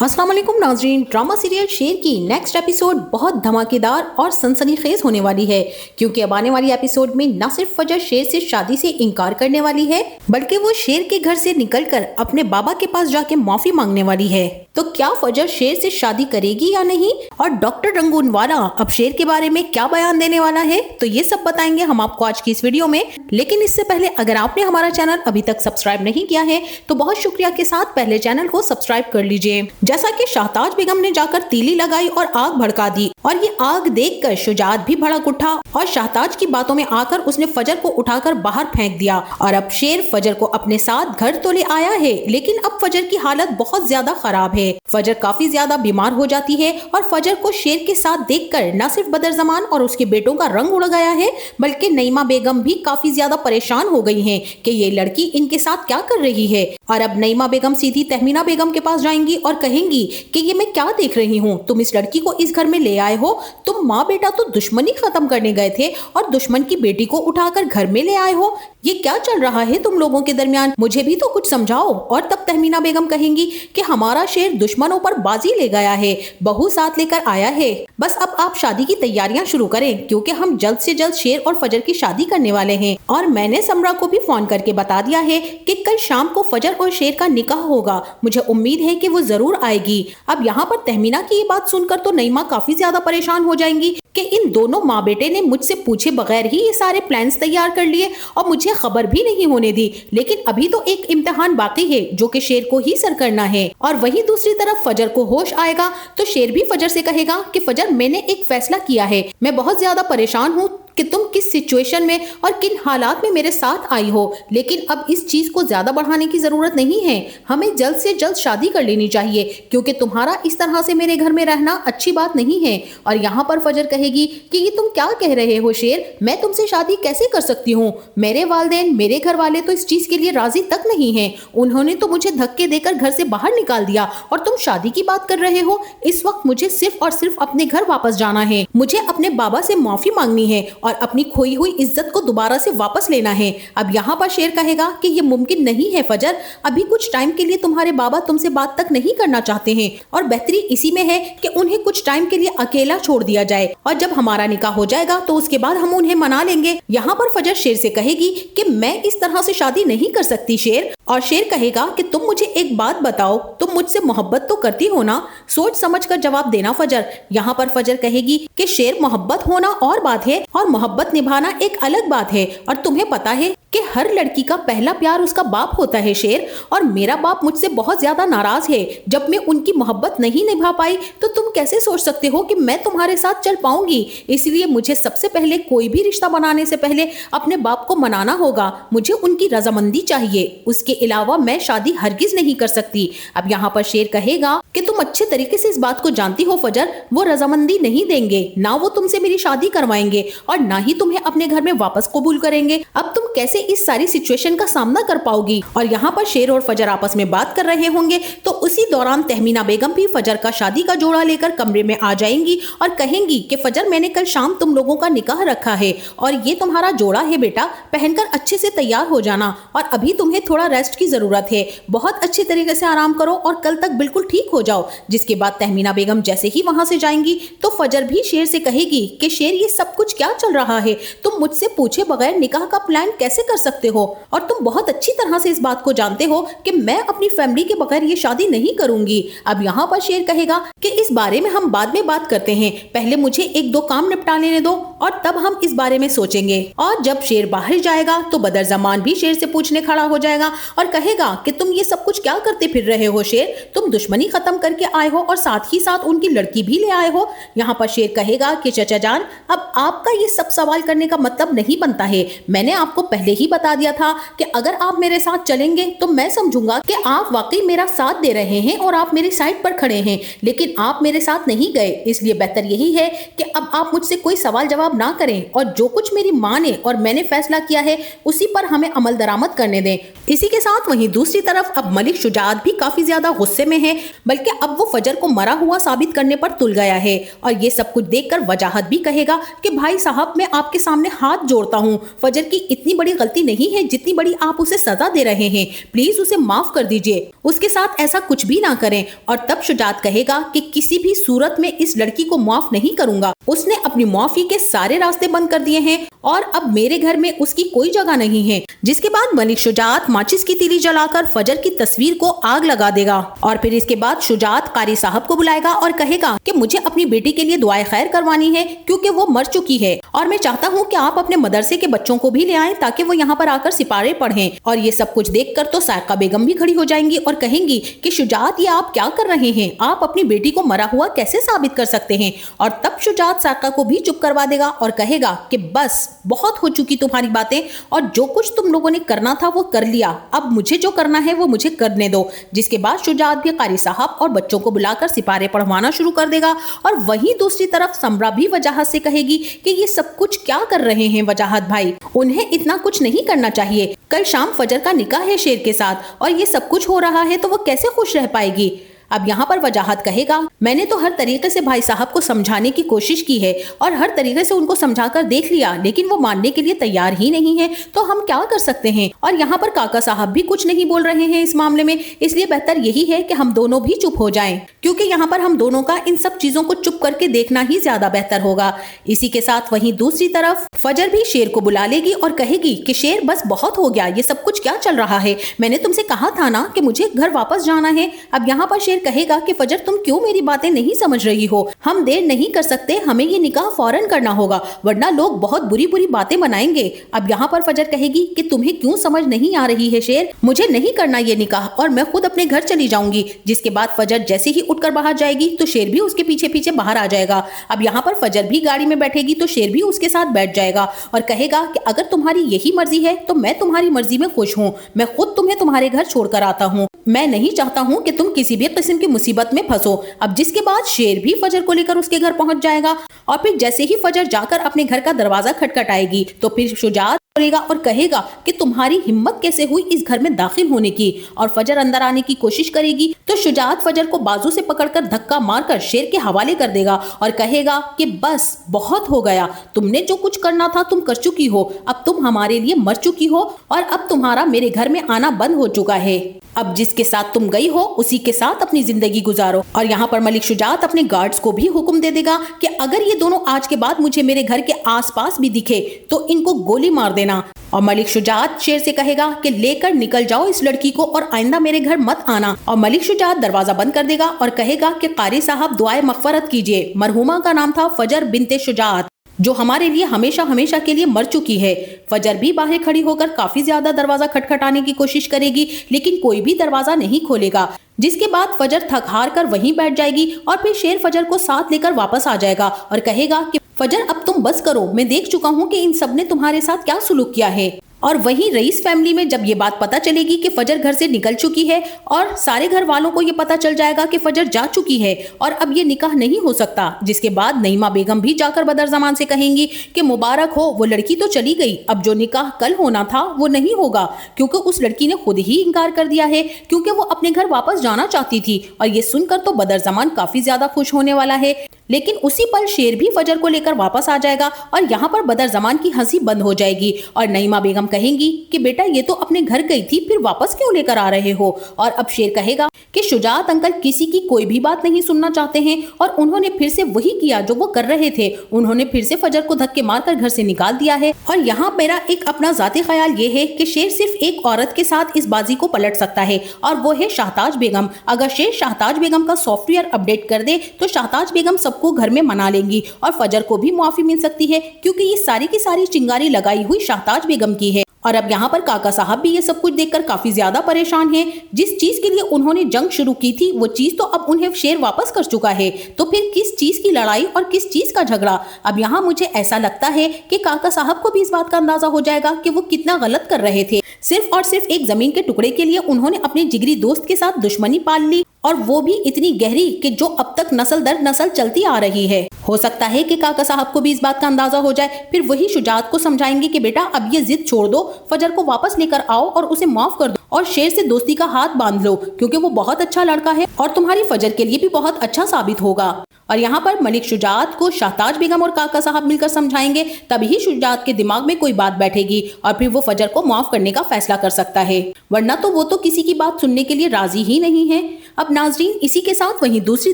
अस्सलाम वालेकुम नाज़रीन। ड्रामा सीरियल शेर की नेक्स्ट एपिसोड बहुत धमाकेदार और सनसनीखेज होने वाली है, क्योंकि अब आने वाली एपिसोड में न सिर्फ फजर शेर से शादी से इनकार करने वाली है, बल्कि वो शेर के घर से निकलकर अपने बाबा के पास जाके माफी मांगने वाली है। तो क्या फजर शेर से शादी करेगी या नहीं, और डॉक्टर रंगूनवाला अब शेर के बारे में क्या बयान देने वाला है, तो ये सब बताएंगे हम आपको आज की इस वीडियो में। लेकिन इससे पहले अगर आपने हमारा चैनल अभी तक सब्सक्राइब नहीं किया है तो बहुत शुक्रिया के साथ पहले चैनल को सब्सक्राइब कर लीजिए। जैसा कि शाहताज बेगम ने जाकर तीली लगाई और आग भड़का दी, और ये आग देखकर शुजात भी भड़क उठा और शाहताज की बातों में आकर उसने फजर को उठाकर बाहर फेंक दिया। और अब शेर फजर को अपने साथ घर तो ले आया है, लेकिन अब फजर की हालत बहुत ज्यादा खराब है। फजर काफी ज्यादा बीमार हो जाती है और फजर को शेर के साथ देखकर न सिर्फ बदर जमान और उसके बेटों का रंग उड़ गया है, बल्कि नईमा बेगम भी काफी ज्यादा परेशान हो गई हैं कि ये लड़की इनके साथ क्या कर रही है। और अब नईमा बेगम सीधी तहमीना बेगम के पास जाएंगी और कहेंगी कि ये मैं क्या देख रही हूँ, तुम इस लड़की को इस घर में ले आए हो, तुम माँ बेटा तो दुश्मनी खत्म करने गए थे और दुश्मन की बेटी को उठाकर घर में ले आए हो, ये क्या चल रहा है तुम लोगों के दरमियान, मुझे भी तो कुछ समझाओ। और तब तहमीना बेगम कहेंगी कि हमारा शेर दुश्मनों पर बाजी ले गया है, बहू साथ लेकर आया है, बस अब आप शादी की तैयारियां शुरू करें, क्योंकि हम जल्द से जल्द शेर और फजर की शादी करने वाले हैं। और मैंने समरा को भी फोन करके बता दिया है कि कल शाम को फजर और शेर का निकाह होगा, मुझे उम्मीद है कि वो जरूर आएगी। अब यहाँ पर तहमीना की ये बात सुनकर तो नईमा काफी ज्यादा परेशान हो जाएंगी कि इन दोनों माँ बेटे ने मुझसे पूछे बगैर ही ये सारे प्लान्स तैयार कर लिए और मुझे खबर भी नहीं होने दी। लेकिन अभी तो एक इम्तिहान बाकी है जो कि शेर को ही सर करना है। और वहीं दूसरी तरफ फजर को होश आएगा तो शेर भी फजर से कहेगा कि फजर, मैंने एक फैसला किया है, मैं बहुत ज्यादा परेशान हूँ कि तुम किस सिचुएशन में और किन हालात में मेरे साथ आई हो, लेकिन अब इस चीज को ज्यादा बढ़ाने की जरूरत नहीं है, हमें जल्द से जल्द शादी कर लेनी चाहिए, क्योंकि तुम्हारा इस तरह से मेरे घर में रहना अच्छी बात नहीं है। और यहाँ पर फजर कहेगी कि ये तुम क्या कह रहे हो शेर, मैं तुमसे शादी कैसे कर सकती हूँ, मेरे वालिदैन मेरे घर वाले तो इस चीज के लिए राजी तक नहीं है, उन्होंने तो मुझे धक्के देकर घर से बाहर निकाल दिया और तुम शादी की बात कर रहे हो। इस वक्त मुझे सिर्फ और सिर्फ अपने घर वापस जाना है, मुझे अपने बाबा से माफी मांगनी है और अपनी खोई हुई इज्जत को दोबारा से वापस लेना है। अब यहाँ पर शेर कहेगा कि ये मुमकिन नहीं है फजर, अभी कुछ टाइम के लिए तुम्हारे बाबा तुमसे बात तक नहीं करना चाहते हैं और बेहतरी इसी में है कि उन्हें कुछ टाइम के लिए अकेला छोड़ दिया जाए, और जब हमारा निकाह हो जाएगा तो उसके बाद हम उन्हें मना लेंगे। यहाँ पर फजर शेर से कहेगी कि मैं इस तरह से शादी नहीं कर सकती शेर। और शेर कहेगा कि तुम मुझे एक बात बताओ, तुम मुझसे मोहब्बत तो करती हो ना, सोच समझ कर जवाब देना फजर। यहाँ पर फजर कहेगी कि शेर, मोहब्बत होना और बात है और मोहब्बत निभाना एक अलग बात है, और तुम्हें पता है कि हर लड़की का पहला प्यार उसका बाप होता है शेर, और मेरा बाप मुझसे बहुत ज्यादा नाराज है, जब मैं उनकी मोहब्बत नहीं निभा पाई तो तुम कैसे सोच सकते हो कि मैं तुम्हारे साथ चल पाऊंगी। इसलिए मुझे सबसे पहले कोई भी रिश्ता बनाने से पहले अपने बाप को मनाना होगा, मुझे उनकी रजामंदी चाहिए, उसके अलावा मैं शादी हरगिज नहीं कर सकती। अब यहाँ पर शेर कहेगा कि तुम अच्छे तरीके से इस बात को जानती हो फजर, वो रजामंदी नहीं देंगे, ना वो तुमसे मेरी शादी करवाएंगे और ना ही तुम्हें अपने घर में वापस कबूल करेंगे। अब तुम कैसे इस सारी सिचुएशन का सामना कर पाओगी। और यहाँ पर शेर और फजर आपस में बात कर रहे होंगे तो उसी दौरान तहमीना बेगम भी फजर का शादी का जोड़ा लेकर कमरे में आ जाएंगी और कहेंगी कि फजर, मैंने कल शाम तुम लोगों का निकाह रखा है और ये तुम्हारा जोड़ा है बेटा, पहनकर अच्छे से तैयार हो जाना, और अभी तुम्हें थोड़ा रेस्ट की जरूरत है, बहुत अच्छे तरीके से आराम करो और कल तक बिल्कुल ठीक हो जाओ। जिसके बाद तहमीना बेगम जैसे ही वहां से जाएंगी तो फजर भी शेर से कहेगी कि शेर, ये सब कुछ क्या चल रहा है, तुम मुझसे पूछे बगैर निकाह का प्लान कैसे कर सकते हो, और तुम बहुत अच्छी तरह से इस बात को जानते हो कि मैं अपनी फैमिली के बगैर ये शादी नहीं करूंगी। अब यहाँ पर शेर कहेगा कि इस बारे में हम बाद में बात करते हैं, पहले मुझे एक दो काम निपटा लेने दो और तब हम इस बारे में सोचेंगे। और जब शेर बाहर जाएगा तो बदर जमान भी शेर से पूछने खड़ा हो जाएगा और कहेगा कि तुम ये सब कुछ क्या करते फिर रहे हो शेर, तुम दुश्मनी खत्म करके आए हो और साथ ही साथ उनकी लड़की भी ले आए हो। यहाँ पर शेर कहेगा कि चचा जान, अब आपका ये सब सवाल करने का मतलब नहीं बनता है, मैंने आपको पहले ही बता दिया था कि अगर आप मेरे साथ चलेंगे तो मैं समझूंगा कि आप वाकई मेरा साथ दे रहे हैं और आप मेरी साइड पर खड़े हैं, लेकिन आप मेरे साथ नहीं गए, इसलिए बेहतर यही है कि अब आप मुझसे कोई सवाल जवाब ना करें और जो कुछ मेरी माँ ने और मैंने फैसला किया है उसी पर हमें अमल दरामद करने दें। इसी के साथ वहीं दूसरी तरफ अब मलिक शुजात भी काफी ज्यादा गुस्से में है, बल्कि अब वो फजर को मरा हुआ साबित करने पर तुल गया है और ये सब कुछ देखकर वजाहत भी कहेगा कि भाई साहब, मैं आपके सामने हाथ जोड़ता हूँ, फजर की इतनी बड़ी गलती गलती नहीं है जितनी बड़ी आप उसे सजा दे रहे हैं, प्लीज उसे माफ कर दीजिए, उसके साथ ऐसा कुछ भी ना करें। और तब शुजात कहेगा कि किसी भी सूरत में इस लड़की को माफ नहीं करूंगा, उसने अपनी माफी के सारे रास्ते बंद कर दिए हैं और अब मेरे घर में उसकी कोई जगह नहीं है। जिसके बाद मलिक शुजात माचिस की तीली जलाकर फजर की तस्वीर को आग लगा देगा और फिर इसके बाद शुजात कारी साहब को बुलाएगा और कहेगा कि मुझे अपनी बेटी के लिए दुआए खैर करवानी है क्योंकि वो मर चुकी है और मैं चाहता हूँ कि आप अपने मदरसे के बच्चों को भी ले आएं ताकि वो यहाँ पर आकर सिपारे पढ़ें। और ये सब कुछ देखकर तो सायका बेगम भी खड़ी हो जाएंगी और कहेंगी कि शुजात ये आप क्या कर रहे हैं, आप अपनी बेटी को मरा हुआ कैसे साबित कर सकते हैं। और तब शुजात सायका को भी चुप करवा देगा और कहेगा कि बस बहुत हो चुकी तुम्हारी बातें और जो कुछ तुम लोगों ने करना था वो कर लिया, अब मुझे जो करना है वो मुझे करने दो। जिसके बाद शुजात भी कारी साहब और बच्चों को बुलाकर सिपारे पढ़वाना शुरू कर देगा और वहीं दूसरी तरफ समरा भी वजाहत से कहेगी कि ये सब कुछ क्या कर रहे हैं वजाहत भाई, उन्हें इतना कुछ नहीं करना चाहिए, कल शाम फजर का निकाह है शेर के साथ और ये सब कुछ हो रहा है तो वो कैसे खुश रह पाएगी। अब यहाँ पर वजाहत कहेगा मैंने तो हर तरीके से भाई साहब को समझाने की कोशिश की है और हर तरीके से उनको समझाकर देख लिया लेकिन वो मानने के लिए तैयार ही नहीं है, तो हम क्या कर सकते हैं। और यहाँ पर काका साहब भी कुछ नहीं बोल रहे हैं इस मामले में, इसलिए बेहतर यही है कि हम दोनों भी चुप हो जाएं क्योंकि यहाँ पर हम दोनों का इन सब चीजों को चुप करके देखना ही ज्यादा बेहतर होगा। इसी के साथ वहीं दूसरी तरफ फजर भी शेर को बुला लेगी और कहेगी कि शेर बस बहुत हो गया, ये सब कुछ क्या चल रहा है, मैंने तुमसे कहा था ना कि मुझे घर वापस जाना है। अब यहाँ पर शेर कहेगा कि फजर तुम क्यों मेरी बातें नहीं समझ रही हो, हम देर नहीं कर सकते, हमें ये निकाह फौरन करना होगा वरना लोग बहुत बुरी बुरी बातें बनाएंगे। अब यहाँ पर फजर कहेगी कि तुम्हें क्यों समझ नहीं आ रही है शेर, मुझे नहीं करना ये निकाह और मैं खुद अपने घर चली जाऊंगी। जिसके बाद फजर जैसे ही उठकर बाहर जाएगी तो शेर भी उसके पीछे पीछे बाहर आ जाएगा। अब यहाँ पर फजर भी गाड़ी में बैठेगी तो शेर भी उसके साथ बैठ जाएगा और कहेगा कि अगर तुम्हारी यही मर्जी है तो मैं तुम्हारी मर्जी में खुश हूँ, मैं खुद तुम्हें तुम्हारे घर छोड़कर आता हूँ, मैं नहीं चाहता हूँ कि तुम किसी भी किस्म की मुसीबत में फंसो। अब जिसके बाद शेर भी फजर को लेकर उसके घर पहुंच जाएगा और फिर जैसे ही फजर जाकर अपने घर का दरवाजा खटखटाएगी तो फिर शुजात बोलेगा और कहेगा कि तुम्हारी हिम्मत कैसे हुई इस घर में दाखिल होने की। और फजर अंदर आने की कोशिश करेगी तो शुजात फजर को बाजू से पकड़कर धक्का मारकर शेर के हवाले कर देगा और कहेगा कि बस बहुत हो गया, तुमने जो कुछ करना था तुम कर चुकी हो, अब तुम हमारे लिए मर चुकी हो और अब तुम्हारा मेरे घर में आना बंद हो चुका है, अब जिसके साथ तुम गई हो उसी के साथ अपनी जिंदगी गुजारो। और यहाँ पर मलिक शुजात अपने गार्ड्स को भी हुक्म दे देगा कि अगर ये दोनों आज के बाद मुझे मेरे घर के आसपास भी दिखे तो इनको गोली मार देना। और मलिक शुजात शेर से कहेगा कि लेकर निकल जाओ इस लड़की को और आइंदा मेरे घर मत आना। और मलिक शुजात दरवाजा बंद कर देगा और कहेगा कि कारी साहब दुआए मगफरत कीजिए, मरहुमा का नाम था फजर बिनते शुजात जो हमारे लिए हमेशा हमेशा के लिए मर चुकी है। फजर भी बाहर खड़ी होकर काफी ज्यादा दरवाजा खटखटाने की कोशिश करेगी लेकिन कोई भी दरवाजा नहीं खोलेगा। जिसके बाद फजर थक हार कर वहीं बैठ जाएगी और फिर शेर फजर को साथ लेकर वापस आ जाएगा और कहेगा कि फजर अब तुम बस करो, मैं देख चुका हूँ कि इन सब ने तुम्हारे साथ क्या सुलूक किया है। और वहीं रईस फैमिली में जब ये बात पता चलेगी कि फजर घर से निकल चुकी है और सारे घर वालों को ये पता चल जाएगा कि फजर जा चुकी है और अब ये निकाह नहीं हो सकता। जिसके बाद नईमा बेगम भी जाकर बदरजमान से कहेंगी कि मुबारक हो, वो लड़की तो चली गई, अब जो निकाह कल होना था वो नहीं होगा क्योंकि उस लड़की ने खुद ही इनकार कर दिया है क्योंकि वो अपने घर वापस जाना चाहती थी। और ये सुनकर तो बदरजमान काफी ज्यादा खुश होने वाला है लेकिन उसी पल शेर भी फजर को लेकर वापस आ जाएगा और यहाँ पर बदरजमान की हंसी बंद हो जाएगी और नईमा बेगम कहेंगी कि बेटा ये तो अपने घर गई थी, फिर वापस क्यों लेकर आ रहे हो। और अब शेर कहेगा कि शुजात अंकल किसी की कोई भी बात नहीं सुनना चाहते हैं और उन्होंने फिर से वही किया जो वो कर रहे थे, उन्होंने फिर से फजर को धक्के मारकर घर से निकाल दिया है। और यहाँ मेरा एक अपना जाती ख्याल ये है कि शेर सिर्फ एक औरत के साथ इस बाजी को पलट सकता है और वो है शाहताज बेगम। अगर शेर शाहताज बेगम का सॉफ्टवेयर अपडेट कर दे तो शाहताज बेगम सबको घर में मना लेंगी और फजर को भी मुआफी मिल सकती है क्योंकि ये सारी की सारी चिंगारी लगाई हुई शाहताज बेगम की है। और अब यहाँ पर काका साहब भी ये सब कुछ देखकर काफी ज्यादा परेशान हैं। जिस चीज के लिए उन्होंने जंग शुरू की थी वो चीज तो अब उन्हें शेर वापस कर चुका है, तो फिर किस चीज की लड़ाई और किस चीज का झगड़ा। अब यहाँ मुझे ऐसा लगता है कि काका साहब को भी इस बात का अंदाजा हो जाएगा कि वो कितना गलत कर रहे थे। सिर्फ और सिर्फ एक जमीन के टुकड़े के लिए उन्होंने अपने जिगरी दोस्त के साथ दुश्मनी पाल ली और वो भी इतनी गहरी कि जो अब तक नस्ल दर नस्ल चलती आ रही है। हो सकता है कि काका साहब को भी इस बात का अंदाजा हो जाए, फिर वही शुजात को समझाएंगे कि बेटा अब ये जिद छोड़ दो, फजर को वापस लेकर आओ और उसे माफ कर दो और शेर से दोस्ती का हाथ बांध लो क्योंकि वो बहुत अच्छा लड़का है और तुम्हारी फजर के लिए भी बहुत अच्छा साबित होगा। اور یہاں پر ملک شجاعت کو شاہتاج بیگم اور کاکا صاحب مل کر سمجھائیں گے، تبھی شجاعت کے دماغ میں کوئی بات بیٹھے گی اور پھر وہ فجر کو معاف کرنے کا فیصلہ کر سکتا ہے، ورنہ تو وہ تو کسی کی بات سننے کے لیے راضی ہی نہیں ہے۔ اب ناظرین، اسی کے ساتھ وہیں دوسری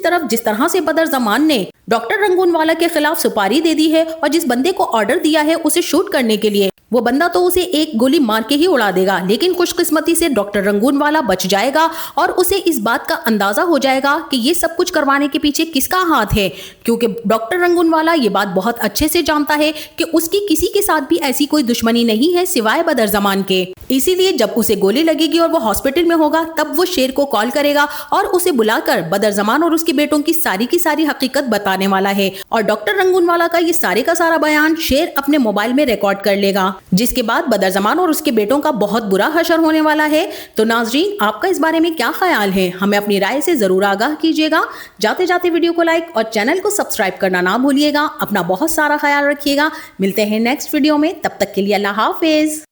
طرف جس طرح سے بدر زمان نے ڈاکٹر رنگون والا کے خلاف سپاری دے دی ہے اور جس بندے کو آرڈر دیا ہے اسے شوٹ کرنے کے لیے، وہ بندہ تو اسے ایک گولی مار کے ہی اڑا دے گا، لیکن خوش قسمتی سے ڈاکٹر رنگون والا بچ جائے گا اور اسے اس بات کا اندازہ ہو جائے گا کہ یہ سب کچھ کروانے کے پیچھے کس کا ہاتھ ہے، کیونکہ ڈاکٹر رنگون والا یہ بات بہت اچھے سے جانتا ہے کہ اس کی کسی کے ساتھ بھی ایسی کوئی دشمنی نہیں ہے سوائے بدر زمان کے۔ اسی لیے جب اسے گولی لگے گی اور وہ ہاسپٹل میں ہوگا تب وہ شیر کو کال کرے گا اور اسے بلا کر بدر زمان اور اس کے بیٹوں کی ساری حقیقت بتانے والا ہے، اور ڈاکٹر رنگون والا کا یہ سارے کا سارا بیان شیر اپنے موبائل میں ریکارڈ کر لے گا، جس کے بعد بدر زمان اور اس کے بیٹوں کا بہت برا حشر ہونے والا ہے۔ تو ناظرین، آپ کا اس بارے میں کیا خیال ہے؟ ہمیں اپنی رائے سے ضرور آگاہ کیجیے گا۔ جاتے جاتے ویڈیو کو لائک اور چینل کو سبسکرائب کرنا نہ بھولیے گا۔ اپنا بہت سارا خیال رکھیے گا۔ ملتے ہیں نیکسٹ ویڈیو میں، تب تک کے لیے اللہ حافظ۔